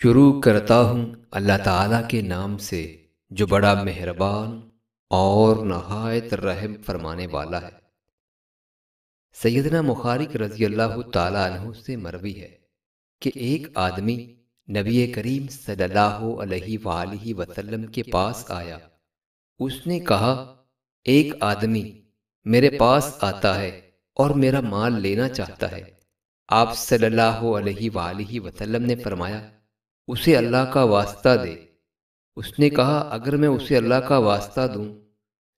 شروع کرتا ہوں اللہ تعالیٰ کے نام سے جو بڑا مہربان اور نہایت رحم فرمانے والا ہے۔ سیدنا مخارق رضی اللہ تعالیٰ عنہ سے مروی ہے کہ ایک آدمی نبی کریم صلی اللہ علیہ وآلہ وسلم کے پاس آیا۔ اس نے کہا، ایک آدمی میرے پاس آتا ہے اور میرا مال لینا چاہتا ہے۔ آپ صلی اللہ علیہ وآلہ وسلم نے فرمایا، اسے اللہ کا واسطہ دے۔ اس نے کہا، اگر میں اسے اللہ کا واسطہ دوں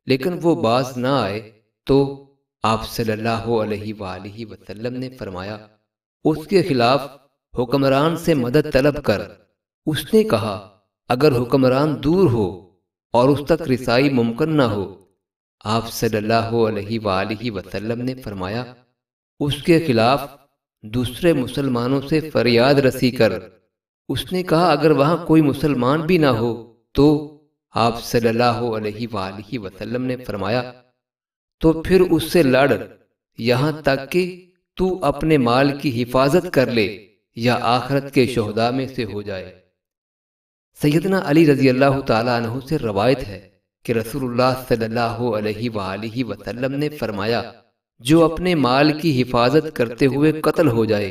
لیکن وہ باز نہ آئے تو؟ آپ صلی اللہ علیہ وآلہ وسلم نے فرمایا، اس کے خلاف حکمران سے مدد طلب کر۔ اس نے کہا، اگر حکمران دور ہو اور اس تک رسائی ممکن نہ ہو؟ آپ صلی اللہ علیہ وآلہ وسلم نے فرمایا، اس کے خلاف دوسرے مسلمانوں سے فریاد رسی کر۔ اس نے کہا، اگر وہاں کوئی مسلمان بھی نہ ہو تو؟ آپ صلی اللہ علیہ وآلہ وسلم نے فرمایا، تو پھر اس سے لڑ یہاں تک کہ تو اپنے مال کی حفاظت کر لے یا آخرت کے شہداء میں سے ہو جائے۔ سیدنا علی رضی اللہ تعالیٰ عنہ سے روایت ہے کہ رسول اللہ صلی اللہ علیہ وآلہ وسلم نے فرمایا، جو اپنے مال کی حفاظت کرتے ہوئے قتل ہو جائے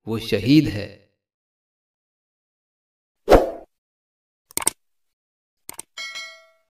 وہ شہید ہے۔